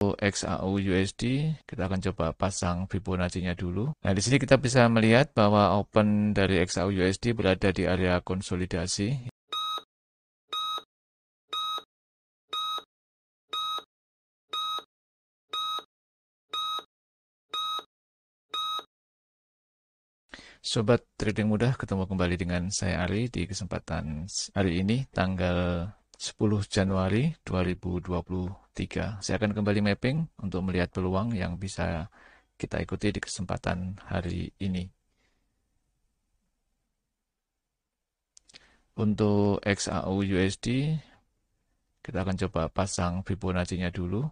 XAU USD, kita akan coba pasang Fibonacci-nya dulu. Nah, di sini kita bisa melihat bahwa open dari XAU USD berada di area konsolidasi. Sobat trading mudah, ketemu kembali dengan saya Ari di kesempatan hari ini, tanggal 10 Januari 2023. Saya akan kembali mapping untuk melihat peluang yang bisa kita ikuti di kesempatan hari ini. Untuk XAU USD, kita akan coba pasang Fibonacci-nya dulu.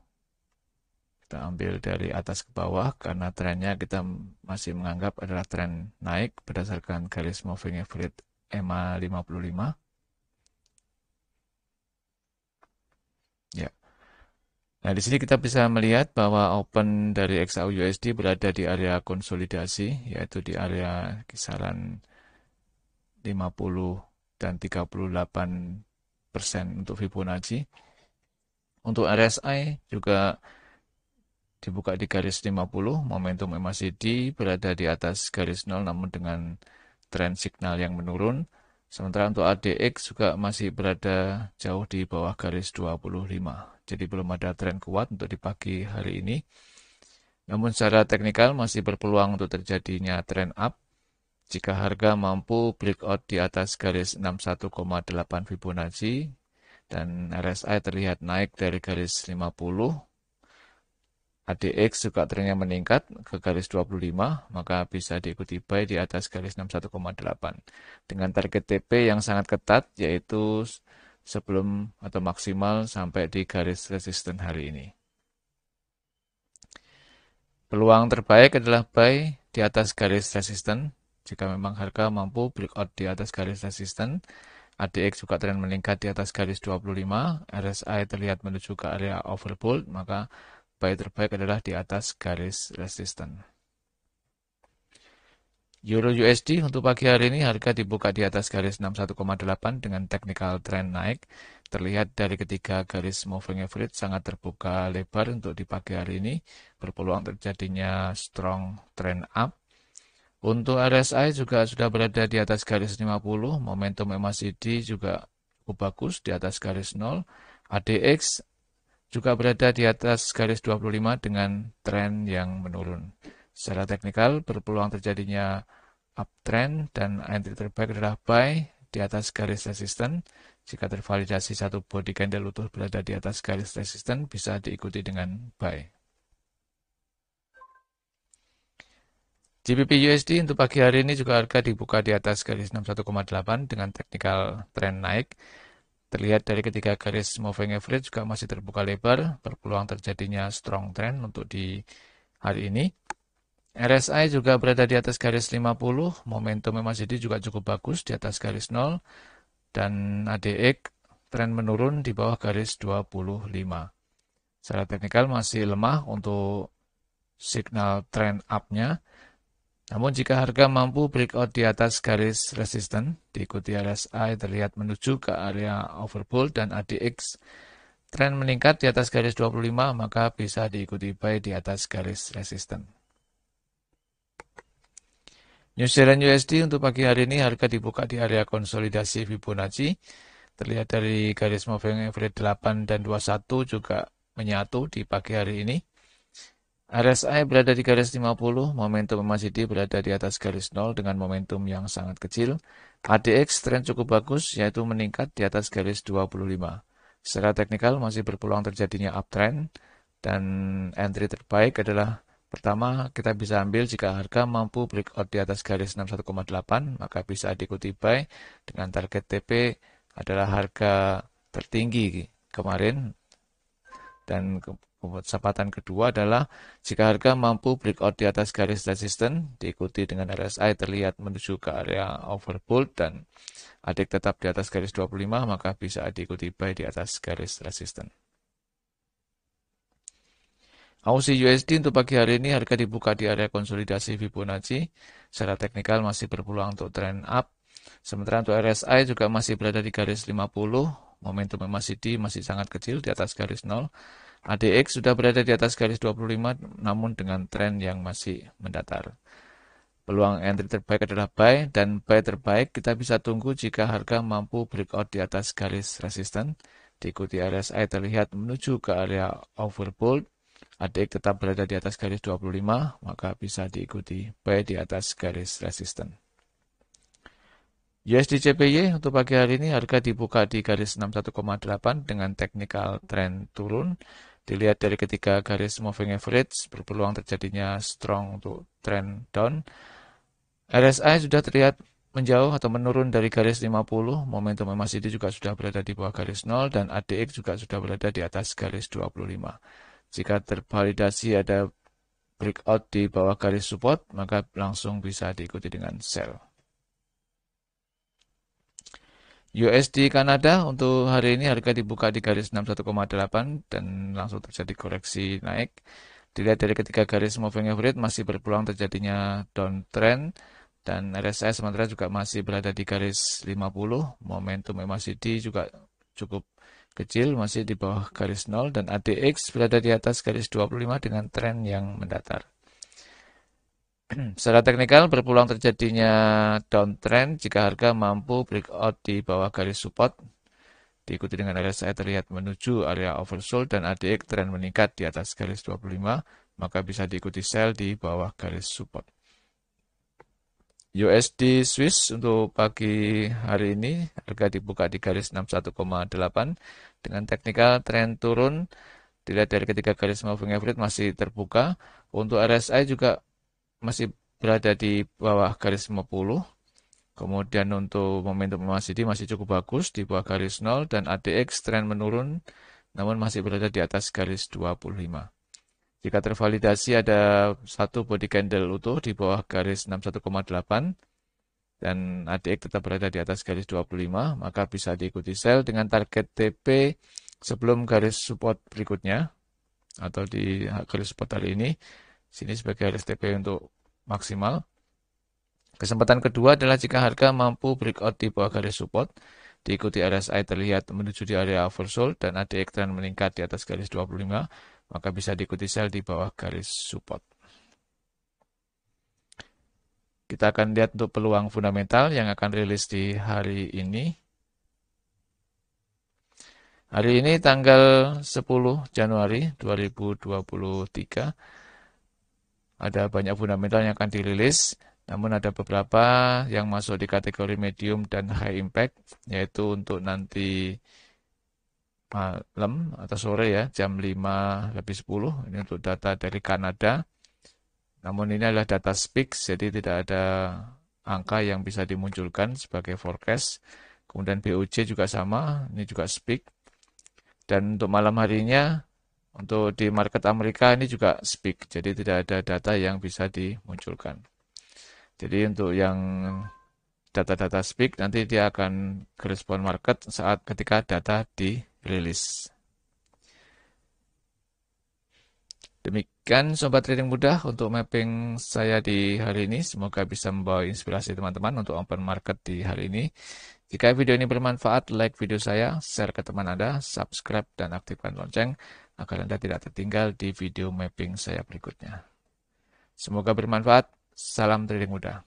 Kita ambil dari atas ke bawah karena trennya kita masih menganggap adalah tren naik berdasarkan garis moving average EMA 55. Ya. Nah, di sini kita bisa melihat bahwa open dari XAU USD berada di area konsolidasi, yaitu di area kisaran 50 dan 38% untuk Fibonacci. Untuk RSI juga dibuka di garis 50, momentum MACD berada di atas garis 0 namun dengan tren signal yang menurun. Sementara untuk ADX juga masih berada jauh di bawah garis 25. Jadi belum ada tren kuat untuk di pagi hari ini. Namun secara teknikal masih berpeluang untuk terjadinya tren up jika harga mampu breakout di atas garis 61,8 Fibonacci dan RSI terlihat naik dari garis 50. ADX juga trennya meningkat ke garis 25, maka bisa diikuti buy di atas garis 61,8 dengan target TP yang sangat ketat, yaitu sebelum atau maksimal sampai di garis resisten hari ini. Peluang terbaik adalah buy di atas garis resisten jika memang harga mampu breakout di atas garis resisten. ADX juga tren meningkat di atas garis 25, RSI terlihat menuju ke area overbought, maka buy terbaik adalah di atas garis resisten. Euro USD untuk pagi hari ini harga dibuka di atas garis 61,8 dengan technical trend naik. Terlihat dari ketiga garis moving average sangat terbuka lebar untuk di pagi hari ini. Berpeluang terjadinya strong trend up. Untuk RSI juga sudah berada di atas garis 50. Momentum MACD juga cukup bagus di atas garis 0. ADX juga berada di atas garis 25 dengan tren yang menurun. Secara teknikal berpeluang terjadinya uptrend dan entry terbaik adalah buy di atas garis resisten. Jika tervalidasi satu body candle utuh berada di atas garis resisten, bisa diikuti dengan buy. GBP USD untuk pagi hari ini juga harga dibuka di atas garis 61,8 dengan technical trend naik. Terlihat dari ketiga garis moving average juga masih terbuka lebar, berpeluang terjadinya strong trend untuk di hari ini. RSI juga berada di atas garis 50, momentum MACD juga cukup bagus di atas garis 0, dan ADX tren menurun di bawah garis 25. Secara teknikal masih lemah untuk signal trend up-nya. Namun jika harga mampu breakout di atas garis resisten, diikuti RSI terlihat menuju ke area overbought dan ADX tren meningkat di atas garis 25, maka bisa diikuti buy di atas garis resisten. New Zealand USD untuk pagi hari ini harga dibuka di area konsolidasi Fibonacci. Terlihat dari garis moving average 8 dan 21 juga menyatu di pagi hari ini. RSI berada di garis 50, momentum MACD berada di atas garis 0 dengan momentum yang sangat kecil. ADX tren cukup bagus yaitu meningkat di atas garis 25. Secara teknikal masih berpeluang terjadinya uptrend dan entry terbaik adalah pertama kita bisa ambil jika harga mampu breakout di atas garis 61,8 maka bisa diikuti buy dengan target TP adalah harga tertinggi kemarin dan kesempatan kedua adalah jika harga mampu breakout di atas garis resisten diikuti dengan RSI terlihat menuju ke area overbought dan ADX tetap di atas garis 25 maka bisa diikuti buy di atas garis resisten. Aussie USD untuk pagi hari ini harga dibuka di area konsolidasi Fibonacci. Secara teknikal masih berpeluang untuk trend up. Sementara untuk RSI juga masih berada di garis 50. Momentum MACD masih sangat kecil di atas garis 0. ADX sudah berada di atas garis 25 namun dengan tren yang masih mendatar. Peluang entry terbaik adalah buy, dan buy terbaik kita bisa tunggu jika harga mampu breakout di atas garis resisten, diikuti RSI terlihat menuju ke area overbought, ADX tetap berada di atas garis 25, maka bisa diikuti buy di atas garis resisten. USD CPY untuk pagi hari ini harga dibuka di garis 61,8 dengan technical trend turun. Dilihat dari ketiga garis moving average, berpeluang terjadinya strong untuk trend down. RSI sudah terlihat menjauh atau menurun dari garis 50, momentum MACD juga sudah berada di bawah garis 0, dan ADX juga sudah berada di atas garis 25. Jika tervalidasi ada breakout di bawah garis support, maka langsung bisa diikuti dengan sell. USD Kanada untuk hari ini harga dibuka di garis 61,8 dan langsung terjadi koreksi naik. Dilihat dari ketiga garis moving average masih berpeluang terjadinya downtrend, dan RSI sementara juga masih berada di garis 50. Momentum MACD juga cukup kecil, masih di bawah garis 0, dan ADX berada di atas garis 25 dengan tren yang mendatar. Secara teknikal berpeluang terjadinya downtrend jika harga mampu breakout di bawah garis support, diikuti dengan RSI terlihat menuju area oversold dan ADX tren meningkat di atas garis 25, maka bisa diikuti sell di bawah garis support. USD Swiss untuk pagi hari ini harga dibuka di garis 61,8 dengan teknikal tren turun. Dilihat dari ketiga garis moving average masih terbuka. Untuk RSI juga masih berada di bawah garis 50. Kemudian untuk momentum MACD masih cukup bagus di bawah garis 0, dan ADX tren menurun namun masih berada di atas garis 25. Jika tervalidasi ada satu body candle utuh di bawah garis 61,8 dan ADX tetap berada di atas garis 25, maka bisa diikuti sell dengan target TP sebelum garis support berikutnya atau di garis support hari ini. Sini sebagai garis TP untuk maksimal. Kesempatan kedua adalah jika harga mampu breakout di bawah garis support, diikuti RSI terlihat menuju di area oversold dan ADX tren meningkat di atas garis 25, maka bisa diikuti sell di bawah garis support. Kita akan lihat untuk peluang fundamental yang akan rilis di hari ini. Hari ini tanggal 10 Januari 2023. Ada banyak fundamental yang akan dirilis, namun ada beberapa yang masuk di kategori medium dan high impact, yaitu untuk nanti malam atau sore ya, jam 5:10. Ini untuk data dari Kanada. Namun ini adalah data speaks, jadi tidak ada angka yang bisa dimunculkan sebagai forecast. Kemudian BOJ juga sama, ini juga speak. Dan untuk malam harinya, untuk di market Amerika ini juga speak, jadi tidak ada data yang bisa dimunculkan. Jadi untuk yang data-data speak, nanti dia akan respon market saat ketika data dirilis. Demikian Sobat Trading Mudah untuk mapping saya di hari ini. Semoga bisa membawa inspirasi teman-teman untuk open market di hari ini. Jika video ini bermanfaat, like video saya, share ke teman Anda, subscribe dan aktifkan lonceng agar Anda tidak tertinggal di video mapping saya berikutnya. Semoga bermanfaat. Salam trading mudah.